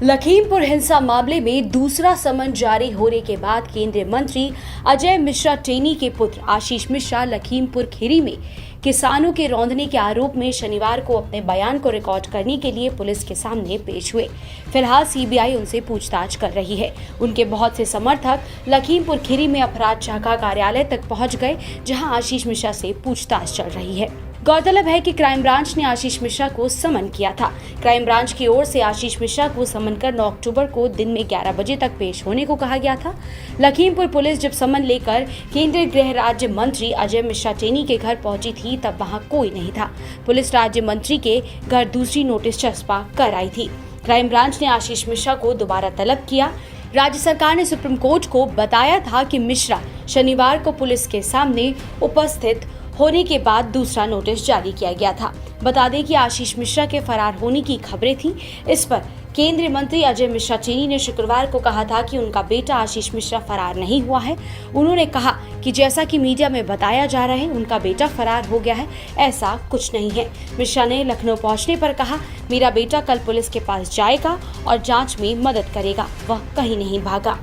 लखीमपुर हिंसा मामले में दूसरा समन जारी होने के बाद केंद्रीय मंत्री अजय मिश्रा टेनी के पुत्र आशीष मिश्रा लखीमपुर खीरी में किसानों के रौंदने के आरोप में शनिवार को अपने बयान को रिकॉर्ड करने के लिए पुलिस के सामने पेश हुए। फिलहाल सीबीआई उनसे पूछताछ कर रही है। उनके बहुत से समर्थक लखीमपुर खीरी में अपराध शाखा कार्यालय तक पहुंच गए, जहां आशीष मिश्रा से पूछताछ चल रही है। गौरतलब है कि क्राइम ब्रांच ने आशीष मिश्रा को समन किया था। क्राइम ब्रांच की ओर से आशीष मिश्रा को समन कर 9 अक्टूबर को दिन में 11 बजे तक पेश होने को कहा गया था। लखीमपुर पुलिस जब समन लेकर केंद्रीय गृह राज्य मंत्री अजय मिश्रा टेनी के घर पहुंची थी, तब वहां कोई नहीं था। पुलिस राज्य मंत्री के घर दूसरी नोटिस चस्पा कर आई थी। क्राइम ब्रांच ने आशीष मिश्रा को दोबारा तलब किया। राज्य सरकार ने सुप्रीम कोर्ट को बताया था कि मिश्रा शनिवार को पुलिस के सामने उपस्थित होने के बाद दूसरा नोटिस जारी किया गया था। बता दें कि आशीष मिश्रा के फरार होने की खबरें थीं। इस पर केंद्रीय मंत्री अजय मिश्रा टेनी ने शुक्रवार को कहा था कि उनका बेटा आशीष मिश्रा फरार नहीं हुआ है। उन्होंने कहा कि जैसा कि मीडिया में बताया जा रहा है, उनका बेटा फरार हो गया है, ऐसा कुछ नहीं है। मिश्रा ने लखनऊ पहुंचने पर कहा, मेरा बेटा कल पुलिस के पास जाएगा और जांच में मदद करेगा, वह कहीं नहीं भागा।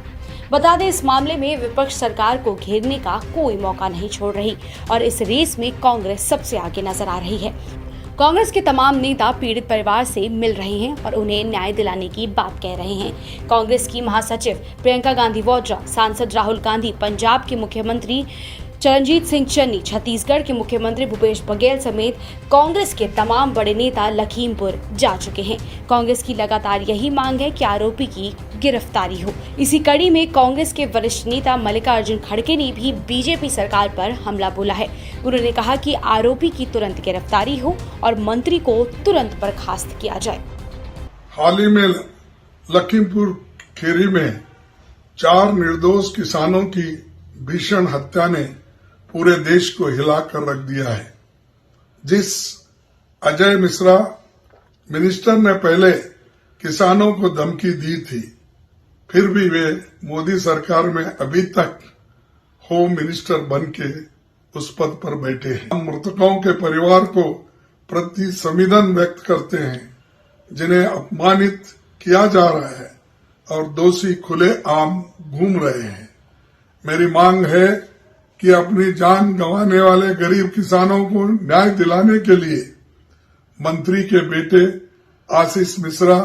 बता दें, इस मामले में विपक्ष सरकार को घेरने का कोई मौका नहीं छोड़ रही और इस रेस में कांग्रेस सबसे आगे नजर आ रही है। कांग्रेस के तमाम नेता पीड़ित परिवार से मिल रहे हैं और उन्हें न्याय दिलाने की बात कह रहे हैं। कांग्रेस की महासचिव प्रियंका गांधी वाड्रा, सांसद राहुल गांधी, पंजाब के मुख्यमंत्री चरणजीत सिंह चन्नी, छत्तीसगढ़ के मुख्यमंत्री भूपेश बघेल समेत कांग्रेस के तमाम बड़े नेता लखीमपुर जा चुके हैं। कांग्रेस की लगातार यही मांग है कि आरोपी की गिरफ्तारी हो। इसी कड़ी में कांग्रेस के वरिष्ठ नेता मल्लिकार्जुन खड़गे ने भी बीजेपी सरकार पर हमला बोला है। उन्होंने कहा कि आरोपी की तुरंत गिरफ्तारी हो और मंत्री को तुरंत बर्खास्त किया जाए। हाल ही में लखीमपुर खीरी में 4 निर्दोष किसानों की भीषण हत्या ने पूरे देश को हिलाकर रख दिया है। जिस अजय मिश्रा मिनिस्टर ने पहले किसानों को धमकी दी थी, फिर भी वे मोदी सरकार में अभी तक होम मिनिस्टर बन के उस पद पर बैठे हैं। मृतकों के परिवार को प्रति संवेदन व्यक्त करते हैं, जिन्हें अपमानित किया जा रहा है और दोषी खुले आम घूम रहे हैं। मेरी मांग है कि अपनी जान गंवाने वाले गरीब किसानों को न्याय दिलाने के लिए मंत्री के बेटे आशीष मिश्रा,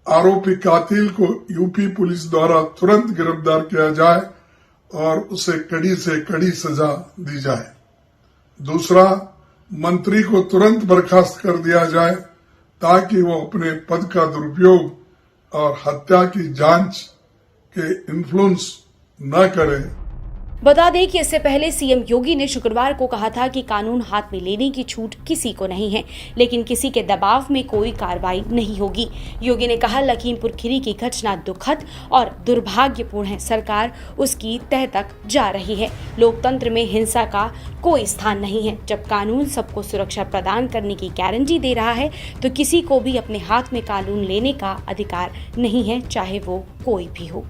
आरोपी कातिल को यूपी पुलिस द्वारा तुरंत गिरफ्तार किया जाए और उसे कड़ी से कड़ी सजा दी जाए। दूसरा, मंत्री को तुरंत बर्खास्त कर दिया जाए ताकि वो अपने पद का दुरुपयोग और हत्या की जांच के इन्फ्लुएंस न करें। बता दें कि इससे पहले सीएम योगी ने शुक्रवार को कहा था कि कानून हाथ में लेने की छूट किसी को नहीं है, लेकिन किसी के दबाव में कोई कार्रवाई नहीं होगी। योगी ने कहा, लखीमपुर खीरी की घटना दुखद और दुर्भाग्यपूर्ण है। सरकार उसकी तह तक जा रही है। लोकतंत्र में हिंसा का कोई स्थान नहीं है। जब कानून सबको सुरक्षा प्रदान करने की गारंटी दे रहा है, तो किसी को भी अपने हाथ में कानून लेने का अधिकार नहीं है, चाहे वो कोई भी हो।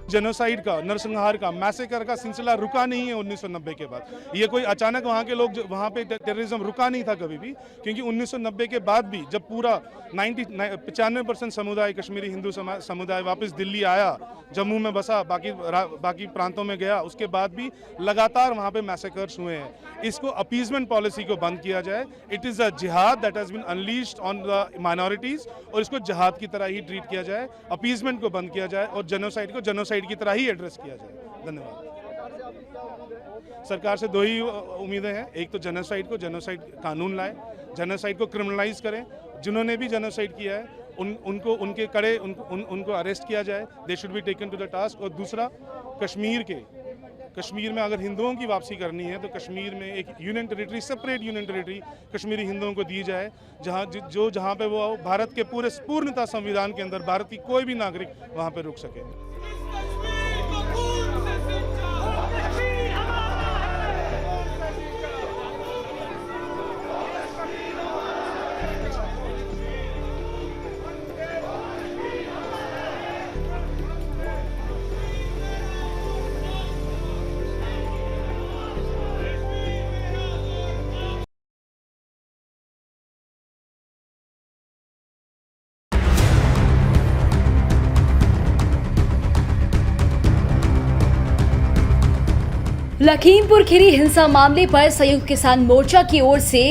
जेनोसाइड का, नरसंहार का, मैसेकर का सिलसिला रुका नहीं है 1990 के बाद। ये कोई अचानक वहाँ के लोग वहाँ पे टेररिज्म रुका नहीं था कभी भी, क्योंकि 1990 के बाद भी जब पूरा 95% समुदाय, कश्मीरी हिंदू समुदाय वापस दिल्ली आया, जम्मू में बसा, बाकी प्रांतों में गया, उसके बाद भी लगातार वहाँ पे मैसेकर्स हुए हैं। इसको अपीजमेंट पॉलिसी को बंद किया जाए। इट इज़ अ जिहाद that has been unleashed on the minorities, और इसको जिहाद की तरह ही ट्रीट किया जाए, अपीजमेंट को बंद किया जाए और जेनोसाइड को जेनोसाइड की तरह ही एड्रेस किया जाए। धन्यवाद। सरकार से 2 ही उम्मीदें हैं। एक तो जेनोसाइड कानून लाए, जेनोसाइड को क्रिमिनलाइज करें। जिन्होंने भी जेनोसाइड किया है उनको अरेस्ट किया जाए, they should be taken to the task. और दूसरा, कश्मीर में अगर हिंदुओं की वापसी करनी है तो कश्मीर में एक union territory, separate union territory Kashmiri हिंदुओं को दी जाए, जहां पे वो भारत के पूर्णतः संविधान के अंदर भारत की कोई भी नागरिक वहां पे रुक सके। लखीमपुर खीरी हिंसा मामले पर संयुक्त किसान मोर्चा की ओर से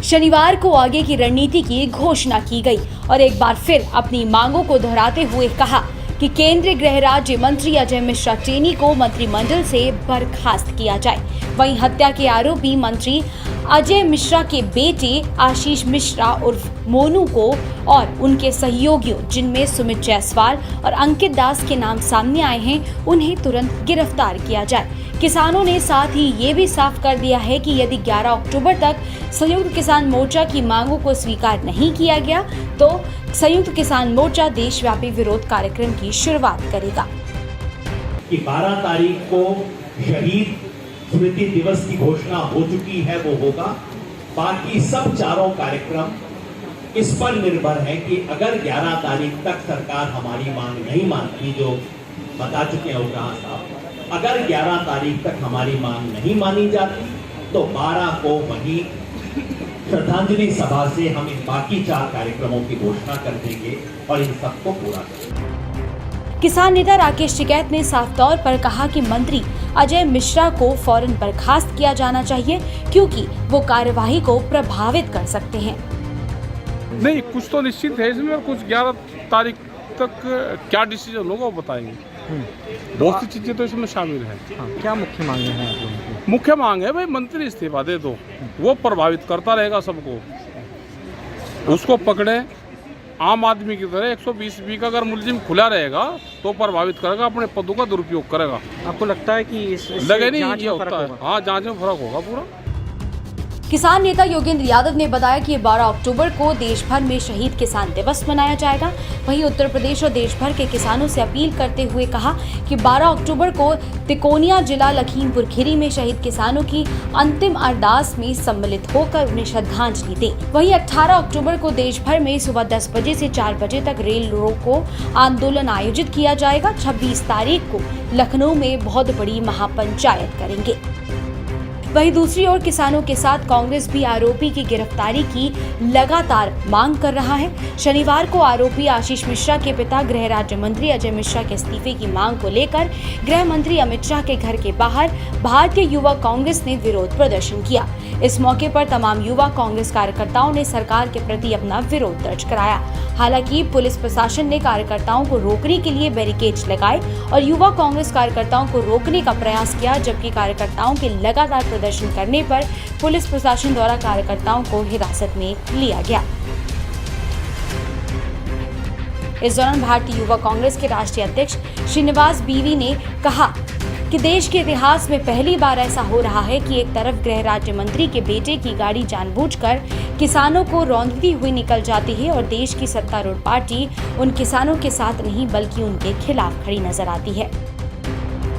शनिवार को आगे की रणनीति की घोषणा की गई और एक बार फिर अपनी मांगों को दोहराते हुए कहा कि केंद्रीय गृह राज्य मंत्री अजय मिश्रा टेनी को मंत्रिमंडल से बर्खास्त किया जाए। वहीं हत्या के आरोपी मंत्री अजय मिश्रा के बेटे आशीष मिश्रा उर्फ मोनू को और उनके सहयोगियों, जिनमें सुमित जायसवाल और अंकित दास के नाम सामने आए हैं, उन्हें तुरंत गिरफ्तार किया जाए। किसानों ने साथ ही ये भी साफ कर दिया है कि यदि 11 अक्टूबर तक संयुक्त किसान मोर्चा की मांगों को स्वीकार नहीं किया गया तो संयुक्त किसान मोर्चा देशव्यापी विरोध कार्यक्रम की शुरुआत करेगा। कि 12 तारीख को शहीद स्मृति दिवस की घोषणा हो चुकी है, वो होगा। बाकी सब चारों कार्यक्रम इस पर निर्भर है कि अगर 11 तारीख तक सरकार हमारी मांग नहीं मानती, जो बता चुके हैं उग्रहां साहब, अगर 11 तारीख तक हमारी मांग नहीं मानी जाती तो 12 को वही श्रद्धांजलि सभा से हम इन बाकी 4 कार्यक्रमों की घोषणा कर देंगे और इन सबको पूरा करेंगे। किसान नेता राकेश टिकैत ने साफ तौर पर कहा कि मंत्री अजय मिश्रा को फौरन बर्खास्त किया जाना चाहिए क्योंकि वो कार्यवाही को प्रभावित कर सकते हैं। नहीं, कुछ तो निश्चित है इसमें, और कुछ 11 तारीख तक क्या डिसीजन होगा वो बताएंगे। बहुत सी चीजें तो इसमें शामिल हैं। हाँ, क्या मुख्य मांगे हैं आप लोगों की? मुख्य मांग है भाई मंत्री इस्तीफा दे दो, वो प्रभावित करता रहेगा सबको, उसको पकड़े। आम आदमी की तरह 120 का अगर मुलजिम खुला रहेगा तो प्रभावित करेगा, अपने पदों का दुरुपयोग करेगा। आपको लगता है कि लगे नहीं ये होता है? हाँ, जांच में फर्क होगा पूरा। किसान नेता योगेंद्र यादव ने बताया कि 12 अक्टूबर को देश भर में शहीद किसान दिवस मनाया जाएगा। वहीं उत्तर प्रदेश और देश भर के किसानों से अपील करते हुए कहा कि 12 अक्टूबर को तिकोनिया जिला लखीमपुर खीरी में शहीद किसानों की अंतिम अरदास में सम्मिलित होकर उन्हें श्रद्धांजलि दें। वहीं 18 अक्टूबर को देश भर में सुबह 10 बजे से 4 बजे तक रेल रोको आंदोलन आयोजित किया जाएगा। 26 तारीख को लखनऊ में बहुत बड़ी महापंचायत करेंगे। वहीं दूसरी ओर किसानों के साथ कांग्रेस भी आरोपी की गिरफ्तारी की लगातार मांग कर रहा है। शनिवार को आरोपी आशीष मिश्रा के पिता गृह राज्य मंत्री अजय मिश्रा के इस्तीफे की मांग को लेकर गृह मंत्री अमित शाह के घर के बाहर भारतीय युवा कांग्रेस ने विरोध प्रदर्शन किया। इस मौके पर तमाम युवा कांग्रेस कार्यकर्ताओं ने सरकार के प्रति अपना विरोध दर्ज कराया। हालांकि पुलिस प्रशासन ने कार्यकर्ताओं को रोकने के लिए बैरिकेड्स लगाए और युवा कांग्रेस कार्यकर्ताओं को रोकने का प्रयास किया, जबकि कार्यकर्ताओं के लगातार प्रदर्शन करने पर पुलिस प्रशासन द्वारा कार्यकर्ताओं को हिरासत में लिया गया। इस दौरान भारतीय युवा कांग्रेस के राष्ट्रीय अध्यक्ष श्रीनिवास बीवी ने कहा कि देश के इतिहास में पहली बार ऐसा हो रहा है कि एक तरफ गृह राज्य मंत्री के बेटे की गाड़ी जानबूझकर किसानों को रौंदती हुई निकल जाती है और देश की सत्तारूढ़ पार्टी उन किसानों के साथ नहीं बल्कि उनके खिलाफ खड़ी नजर आती है।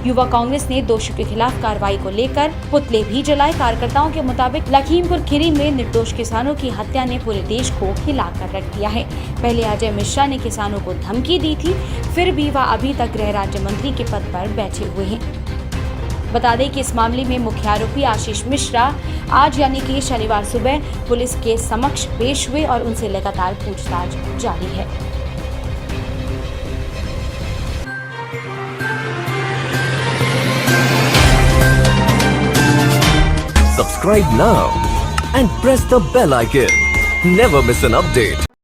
युवा कांग्रेस ने दोषियों के खिलाफ कार्रवाई को लेकर पुतले भी जलाए। कार्यकर्ताओं के मुताबिक लखीमपुर खीरी में निर्दोष किसानों की हत्या ने पूरे देश को हिलाकर रख दिया है। पहले अजय मिश्रा ने किसानों को धमकी दी थी, फिर भी वह अभी तक गृह राज्य मंत्री के पद पर बैठे हुए हैं। बता दें कि इस मामले में मुख्य आरोपी आशीष मिश्रा आज यानी कि शनिवार सुबह पुलिस के समक्ष पेश हुए और उनसे लगातार पूछताछ जारी है। Subscribe now and press the bell icon. Never miss an update.